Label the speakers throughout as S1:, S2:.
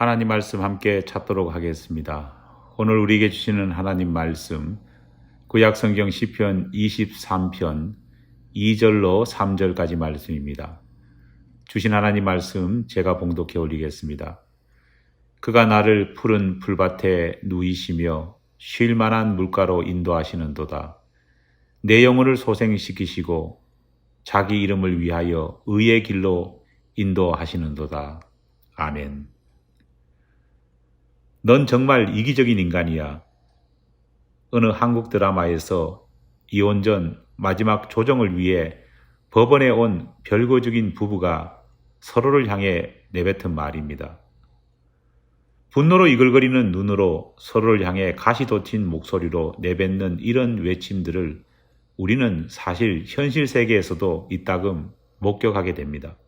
S1: 하나님 말씀 함께 찾도록 하겠습니다. 오늘 우리에게 주시는 하나님 말씀, 구약성경 시편 23편 2절로 3절까지 말씀입니다. 주신 하나님 말씀 제가 봉독해 올리겠습니다. 그가 나를 푸른 풀밭에 누이시며 쉴 만한 물가로 인도하시는도다. 내 영혼을 소생시키시고 자기 이름을 위하여 의의 길로 인도하시는도다. 아멘. 넌 정말 이기적인 인간이야. 어느 한국 드라마에서 이혼 전 마지막 조정을 위해 법원에 온 별거 죽인 부부가 서로를 향해 내뱉은 말입니다. 분노로 이글거리는 눈으로 서로를 향해 가시 돋친 목소리로 내뱉는 이런 외침들을 우리는 사실 현실 세계에서도 이따금 목격하게 됩니다.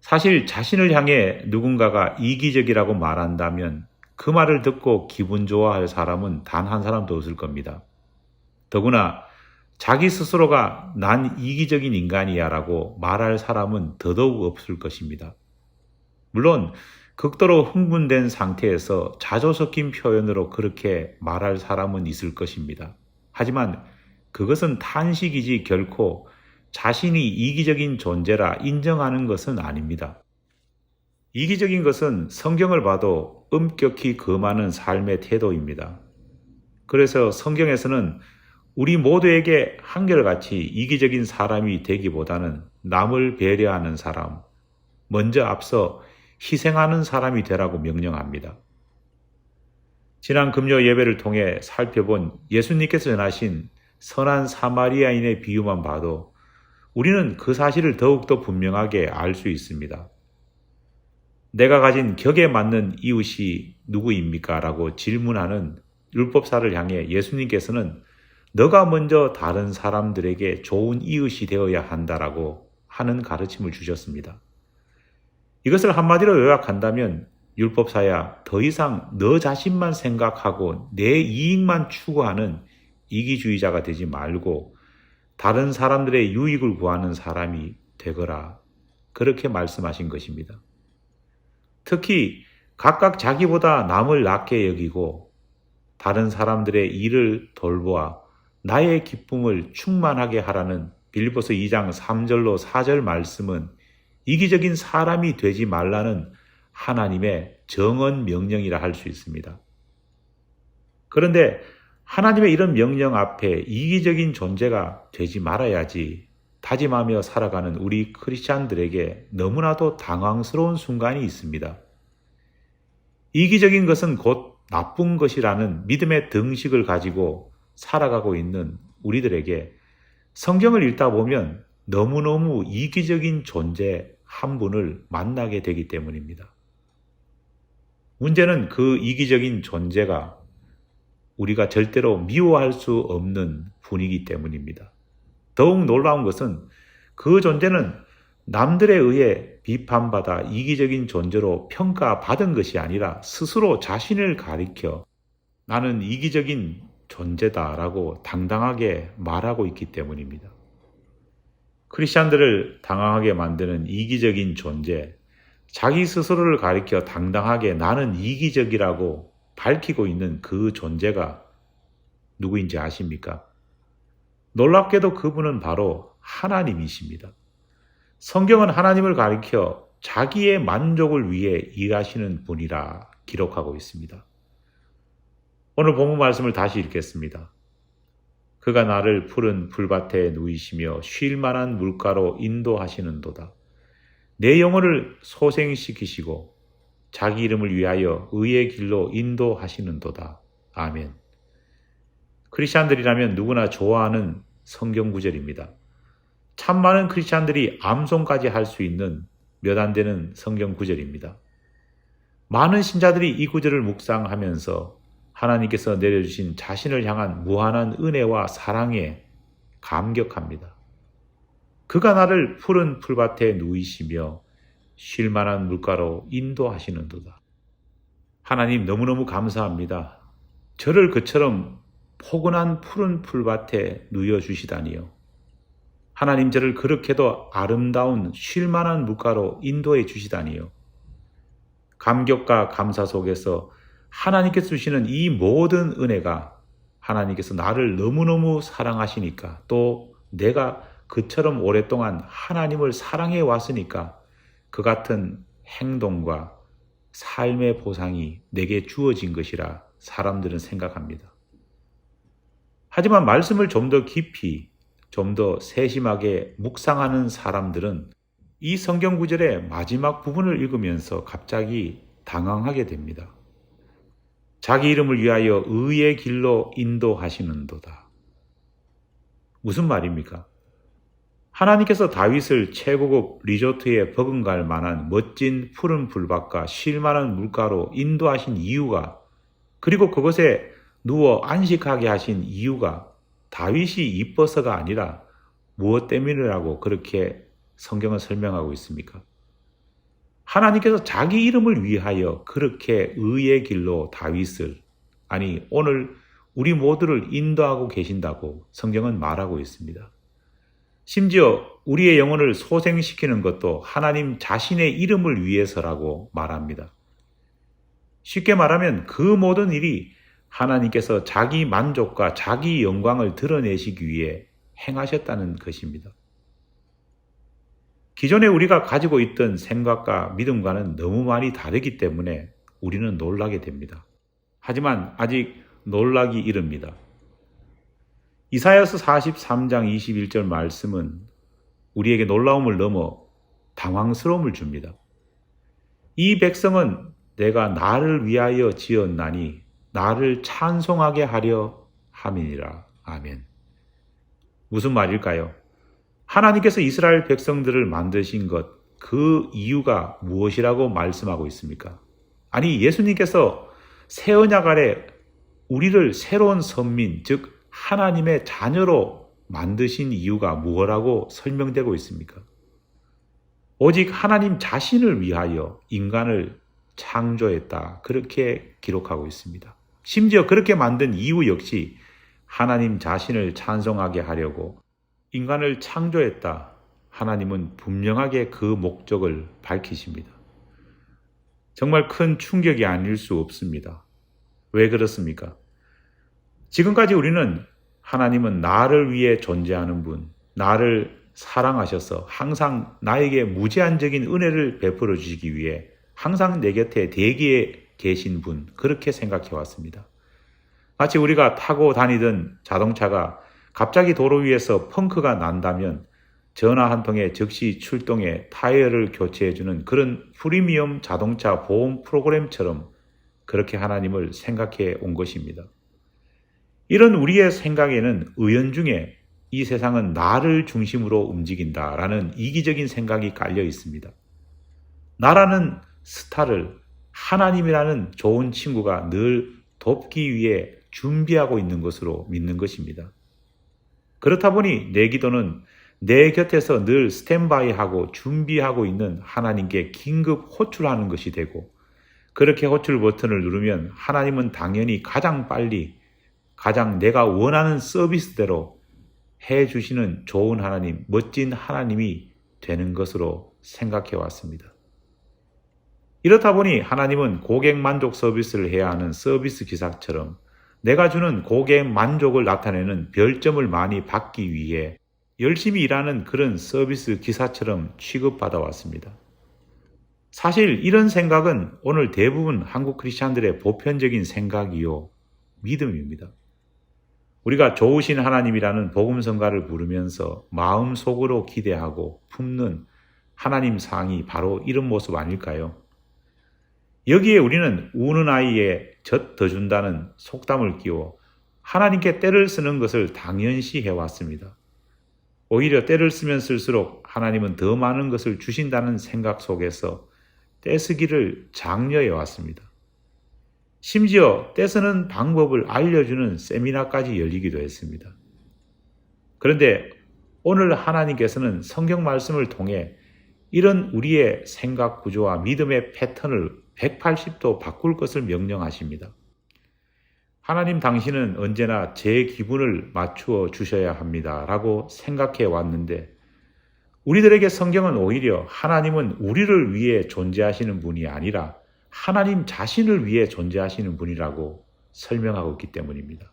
S1: 사실 자신을 향해 누군가가 이기적이라고 말한다면 그 말을 듣고 기분 좋아할 사람은 단 한 사람도 없을 겁니다. 더구나 자기 스스로가 난 이기적인 인간이야 라고 말할 사람은 더더욱 없을 것입니다. 물론 극도로 흥분된 상태에서 자조 섞인 표현으로 그렇게 말할 사람은 있을 것입니다. 하지만 그것은 탄식이지 결코 자신이 이기적인 존재라 인정하는 것은 아닙니다. 이기적인 것은 성경을 봐도 엄격히 금하는 삶의 태도입니다. 그래서 성경에서는 우리 모두에게 한결같이 이기적인 사람이 되기보다는 남을 배려하는 사람, 먼저 앞서 희생하는 사람이 되라고 명령합니다. 지난 금요 예배를 통해 살펴본 예수님께서 전하신 선한 사마리아인의 비유만 봐도 우리는 그 사실을 더욱더 분명하게 알 수 있습니다. 내가 가진 격에 맞는 이웃이 누구입니까? 라고 질문하는 율법사를 향해 예수님께서는 너가 먼저 다른 사람들에게 좋은 이웃이 되어야 한다라고 하는 가르침을 주셨습니다. 이것을 한마디로 요약한다면 율법사야, 더 이상 너 자신만 생각하고 내 이익만 추구하는 이기주의자가 되지 말고 다른 사람들의 유익을 구하는 사람이 되거라. 그렇게 말씀하신 것입니다. 특히 각각 자기보다 남을 낮게 여기고 다른 사람들의 일을 돌보아 나의 기쁨을 충만하게 하라는 빌립보서 2장 3절로 4절 말씀은 이기적인 사람이 되지 말라는 하나님의 정언 명령이라 할 수 있습니다. 그런데 하나님의 이런 명령 앞에 이기적인 존재가 되지 말아야지 다짐하며 살아가는 우리 크리스찬들에게 너무나도 당황스러운 순간이 있습니다. 이기적인 것은 곧 나쁜 것이라는 믿음의 등식을 가지고 살아가고 있는 우리들에게 성경을 읽다 보면 너무너무 이기적인 존재 한 분을 만나게 되기 때문입니다. 문제는 그 이기적인 존재가 우리가 절대로 미워할 수 없는 분이기 때문입니다. 더욱 놀라운 것은 그 존재는 남들에 의해 비판받아 이기적인 존재로 평가받은 것이 아니라 스스로 자신을 가리켜 나는 이기적인 존재다라고 당당하게 말하고 있기 때문입니다. 크리스찬들을 당황하게 만드는 이기적인 존재, 자기 스스로를 가리켜 당당하게 나는 이기적이라고 밝히고 있는 그 존재가 누구인지 아십니까? 놀랍게도 그분은 바로 하나님이십니다. 성경은 하나님을 가리켜 자기의 만족을 위해 일하시는 분이라 기록하고 있습니다. 오늘 본문 말씀을 다시 읽겠습니다. 그가 나를 푸른 풀밭에 누이시며 쉴 만한 물가로 인도하시는도다. 내 영혼을 소생시키시고 자기 이름을 위하여 의의 길로 인도하시는도다. 아멘. 크리스찬들이라면 누구나 좋아하는 성경 구절입니다. 참 많은 크리스찬들이 암송까지 할 수 있는 몇 안 되는 성경 구절입니다. 많은 신자들이 이 구절을 묵상하면서 하나님께서 내려주신 자신을 향한 무한한 은혜와 사랑에 감격합니다. 그가 나를 푸른 풀밭에 누이시며 쉴 만한 물가로 인도하시는도다. 하나님 너무너무 감사합니다. 저를 그처럼 포근한 푸른 풀밭에 누여주시다니요. 하나님 저를 그렇게도 아름다운 쉴 만한 물가로 인도해 주시다니요. 감격과 감사 속에서 하나님께서 주시는 이 모든 은혜가 하나님께서 나를 너무너무 사랑하시니까, 또 내가 그처럼 오랫동안 하나님을 사랑해 왔으니까 그 같은 행동과 삶의 보상이 내게 주어진 것이라 사람들은 생각합니다. 하지만 말씀을 좀 더 깊이, 좀 더 세심하게 묵상하는 사람들은 이 성경 구절의 마지막 부분을 읽으면서 갑자기 당황하게 됩니다. 자기 이름을 위하여 의의 길로 인도하시는도다. 무슨 말입니까? 하나님께서 다윗을 최고급 리조트에 버금갈 만한 멋진 푸른 풀밭과 쉴만한 물가로 인도하신 이유가, 그리고 그곳에 누워 안식하게 하신 이유가 다윗이 이뻐서가 아니라 무엇 때문이라고 그렇게 성경은 설명하고 있습니까? 하나님께서 자기 이름을 위하여 그렇게 의의 길로 다윗을, 아니 오늘 우리 모두를 인도하고 계신다고 성경은 말하고 있습니다. 심지어 우리의 영혼을 소생시키는 것도 하나님 자신의 이름을 위해서라고 말합니다. 쉽게 말하면 그 모든 일이 하나님께서 자기 만족과 자기 영광을 드러내시기 위해 행하셨다는 것입니다. 기존에 우리가 가지고 있던 생각과 믿음과는 너무 많이 다르기 때문에 우리는 놀라게 됩니다. 하지만 아직 놀라기 이릅니다. 이사야서 43장 21절 말씀은 우리에게 놀라움을 넘어 당황스러움을 줍니다. 이 백성은 내가 나를 위하여 지었나니 나를 찬송하게 하려 함이니라. 아멘. 무슨 말일까요? 하나님께서 이스라엘 백성들을 만드신 것, 그 이유가 무엇이라고 말씀하고 있습니까? 아니, 예수님께서 새 언약 아래 우리를 새로운 선민, 즉 하나님의 자녀로 만드신 이유가 무엇이라고 설명되고 있습니까? 오직 하나님 자신을 위하여 인간을 창조했다, 그렇게 기록하고 있습니다. 심지어 그렇게 만든 이유 역시 하나님 자신을 찬송하게 하려고 인간을 창조했다. 하나님은 분명하게 그 목적을 밝히십니다. 정말 큰 충격이 아닐 수 없습니다. 왜 그렇습니까? 지금까지 우리는 하나님은 나를 위해 존재하는 분, 나를 사랑하셔서 항상 나에게 무제한적인 은혜를 베풀어 주시기 위해 항상 내 곁에 대기에 계신 분, 그렇게 생각해 왔습니다. 마치 우리가 타고 다니던 자동차가 갑자기 도로 위에서 펑크가 난다면 전화 한 통에 즉시 출동해 타이어를 교체해주는 그런 프리미엄 자동차 보험 프로그램처럼 그렇게 하나님을 생각해 온 것입니다. 이런 우리의 생각에는 은연중에 이 세상은 나를 중심으로 움직인다라는 이기적인 생각이 깔려 있습니다. 나라는 스타를 하나님이라는 좋은 친구가 늘 돕기 위해 준비하고 있는 것으로 믿는 것입니다. 그렇다 보니 내 기도는 내 곁에서 늘 스탠바이하고 준비하고 있는 하나님께 긴급 호출하는 것이 되고, 그렇게 호출 버튼을 누르면 하나님은 당연히 가장 빨리, 가장 내가 원하는 서비스대로 해주시는 좋은 하나님, 멋진 하나님이 되는 것으로 생각해 왔습니다. 이렇다 보니 하나님은 고객 만족 서비스를 해야 하는 서비스 기사처럼 내가 주는 고객 만족을 나타내는 별점을 많이 받기 위해 열심히 일하는 그런 서비스 기사처럼 취급받아 왔습니다. 사실 이런 생각은 오늘 대부분 한국 크리스찬들의 보편적인 생각이요, 믿음입니다. 우리가 좋으신 하나님이라는 복음성가를 부르면서 마음속으로 기대하고 품는 하나님 상이 바로 이런 모습 아닐까요? 여기에 우리는 우는 아이에 젖 더 준다는 속담을 끼워 하나님께 때를 쓰는 것을 당연시 해왔습니다. 오히려 때를 쓰면 쓸수록 하나님은 더 많은 것을 주신다는 생각 속에서 떼쓰기를 장려해왔습니다. 심지어 떼쓰는 방법을 알려주는 세미나까지 열리기도 했습니다. 그런데 오늘 하나님께서는 성경 말씀을 통해 이런 우리의 생각 구조와 믿음의 패턴을 180도 바꿀 것을 명령하십니다. 하나님 당신은 언제나 제 기분을 맞추어 주셔야 합니다 라고 생각해 왔는데, 우리들에게 성경은 오히려 하나님은 우리를 위해 존재하시는 분이 아니라 하나님 자신을 위해 존재하시는 분이라고 설명하고 있기 때문입니다.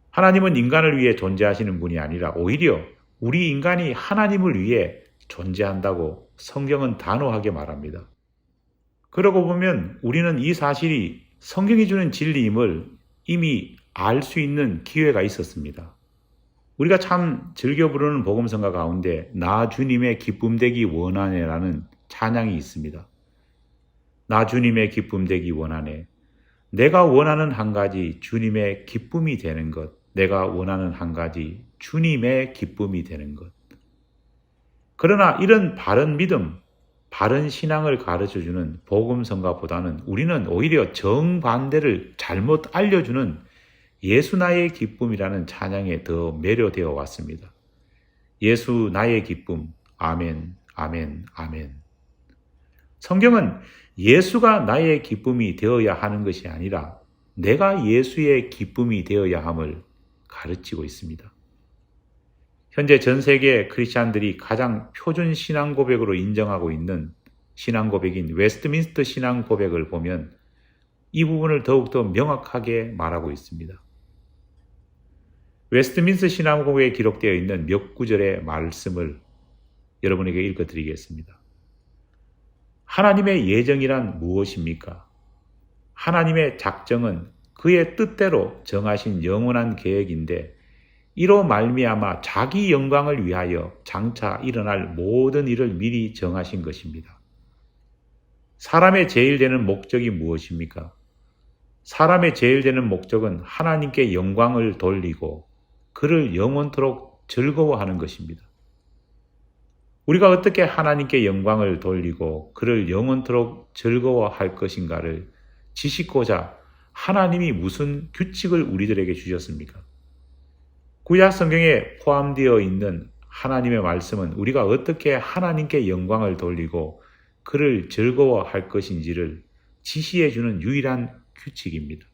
S1: 하나님은 인간을 위해 존재하시는 분이 아니라 오히려 우리 인간이 하나님을 위해 존재한다고 성경은 단호하게 말합니다. 그러고 보면 우리는 이 사실이 성경이 주는 진리임을 이미 알 수 있는 기회가 있었습니다. 우리가 참 즐겨 부르는 복음성가 가운데 나 주님의 기쁨 되기 원하네라는 찬양이 있습니다. 나 주님의 기쁨 되기 원하네. 내가 원하는 한 가지 주님의 기쁨이 되는 것. 내가 원하는 한 가지 주님의 기쁨이 되는 것. 그러나 이런 바른 믿음, 바른 신앙을 가르쳐주는 복음성가보다는 우리는 오히려 정반대를 잘못 알려주는 예수 나의 기쁨이라는 찬양에 더 매료되어 왔습니다. 예수 나의 기쁨, 아멘, 아멘, 아멘. 성경은 예수가 나의 기쁨이 되어야 하는 것이 아니라 내가 예수의 기쁨이 되어야 함을 가르치고 있습니다. 현재 전 세계 크리스찬들이 가장 표준 신앙 고백으로 인정하고 있는 신앙 고백인 웨스트민스터 신앙 고백을 보면 이 부분을 더욱더 명확하게 말하고 있습니다. 웨스트민스터 신앙 고백에 기록되어 있는 몇 구절의 말씀을 여러분에게 읽어드리겠습니다. 하나님의 예정이란 무엇입니까? 하나님의 작정은 그의 뜻대로 정하신 영원한 계획인데 이로 말미암아 자기 영광을 위하여 장차 일어날 모든 일을 미리 정하신 것입니다. 사람의 제일 되는 목적이 무엇입니까? 사람의 제일 되는 목적은 하나님께 영광을 돌리고 그를 영원토록 즐거워하는 것입니다. 우리가 어떻게 하나님께 영광을 돌리고 그를 영원토록 즐거워할 것인가를 지시고자 하나님이 무슨 규칙을 우리들에게 주셨습니까? 구약 성경에 포함되어 있는 하나님의 말씀은 우리가 어떻게 하나님께 영광을 돌리고 그를 즐거워할 것인지를 지시해 주는 유일한 규칙입니다.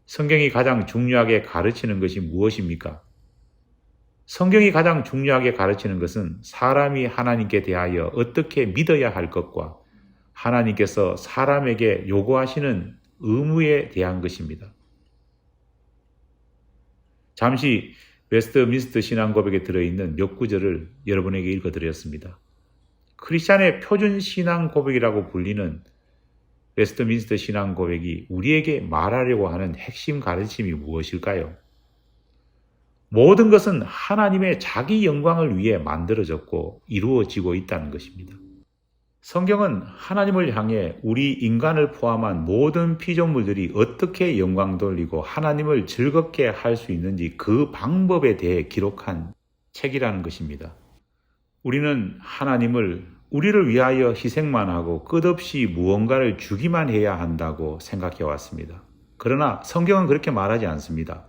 S1: 성경이 가장 중요하게 가르치는 것이 무엇입니까? 성경이 가장 중요하게 가르치는 것은 사람이 하나님께 대하여 어떻게 믿어야 할 것과 하나님께서 사람에게 요구하시는 의무에 대한 것입니다. 잠시 웨스트민스터 신앙 고백에 들어있는 몇 구절을 여러분에게 읽어드렸습니다. 크리스찬의 표준 신앙 고백이라고 불리는 웨스트민스터 신앙 고백이 우리에게 말하려고 하는 핵심 가르침이 무엇일까요? 모든 것은 하나님의 자기 영광을 위해 만들어졌고 이루어지고 있다는 것입니다. 성경은 하나님을 향해 우리 인간을 포함한 모든 피조물들이 어떻게 영광 돌리고 하나님을 즐겁게 할 수 있는지 그 방법에 대해 기록한 책이라는 것입니다. 우리는 하나님을 우리를 위하여 희생만 하고 끝없이 무언가를 주기만 해야 한다고 생각해 왔습니다. 그러나 성경은 그렇게 말하지 않습니다.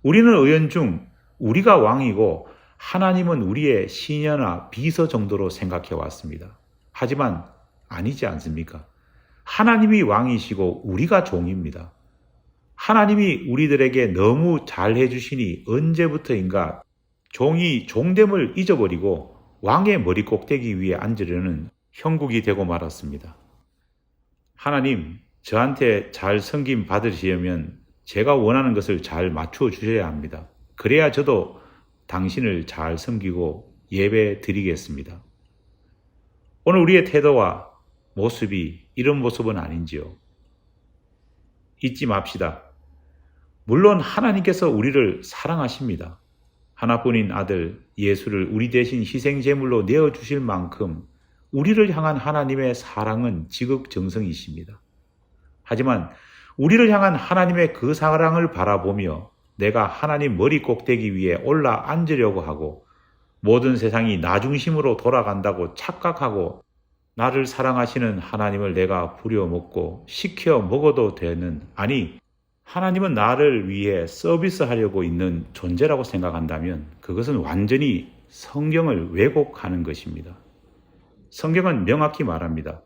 S1: 우리는 의연중 우리가 왕이고 하나님은 우리의 시녀나 비서 정도로 생각해 왔습니다. 하지만 아니지 않습니까? 하나님이 왕이시고 우리가 종입니다. 하나님이 우리들에게 너무 잘해 주시니 언제부터인가 종이 종됨을 잊어버리고 왕의 머리 꼭대기 위에 앉으려는 형국이 되고 말았습니다. 하나님, 저한테 잘 섬김 받으시려면 제가 원하는 것을 잘 맞추어 주셔야 합니다. 그래야 저도 당신을 잘 섬기고 예배 드리겠습니다. 오늘 우리의 태도와 모습이 이런 모습은 아닌지요? 잊지 맙시다. 물론 하나님께서 우리를 사랑하십니다. 하나뿐인 아들 예수를 우리 대신 희생제물로 내어주실 만큼 우리를 향한 하나님의 사랑은 지극정성이십니다. 하지만 우리를 향한 하나님의 그 사랑을 바라보며 내가 하나님 머리 꼭대기 위에 올라 앉으려고 하고 모든 세상이 나 중심으로 돌아간다고 착각하고 나를 사랑하시는 하나님을 내가 부려먹고 시켜 먹어도 되는, 아니 하나님은 나를 위해 서비스하려고 있는 존재라고 생각한다면 그것은 완전히 성경을 왜곡하는 것입니다. 성경은 명확히 말합니다.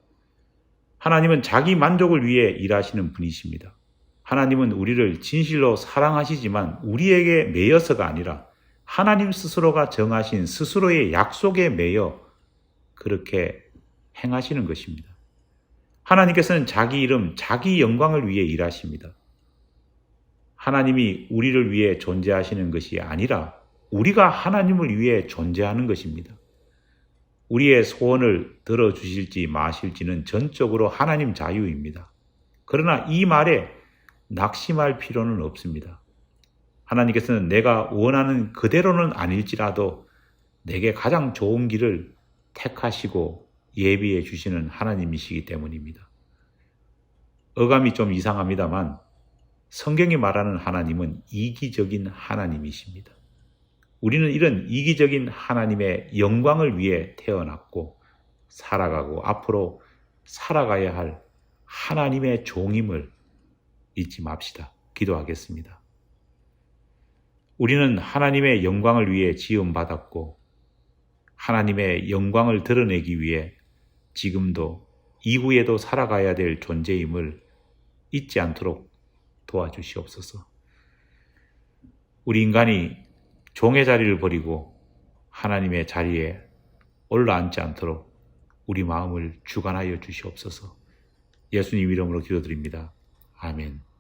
S1: 하나님은 자기 만족을 위해 일하시는 분이십니다. 하나님은 우리를 진실로 사랑하시지만 우리에게 매여서가 아니라 하나님 스스로가 정하신 스스로의 약속에 매여 그렇게 행하시는 것입니다. 하나님께서는 자기 이름, 자기 영광을 위해 일하십니다. 하나님이 우리를 위해 존재하시는 것이 아니라 우리가 하나님을 위해 존재하는 것입니다. 우리의 소원을 들어주실지 마실지는 전적으로 하나님 자유입니다. 그러나 이 말에 낙심할 필요는 없습니다. 하나님께서는 내가 원하는 그대로는 아닐지라도 내게 가장 좋은 길을 택하시고 예비해 주시는 하나님이시기 때문입니다. 어감이 좀 이상합니다만 성경이 말하는 하나님은 이기적인 하나님이십니다. 우리는 이런 이기적인 하나님의 영광을 위해 태어났고 살아가고 앞으로 살아가야 할 하나님의 종임을 잊지 맙시다. 기도하겠습니다. 우리는 하나님의 영광을 위해 지음받았고 하나님의 영광을 드러내기 위해 지금도 이후에도 살아가야 될 존재임을 잊지 않도록 도와주시옵소서. 우리 인간이 종의 자리를 버리고 하나님의 자리에 올라앉지 않도록 우리 마음을 주관하여 주시옵소서. 예수님 이름으로 기도드립니다. 아멘.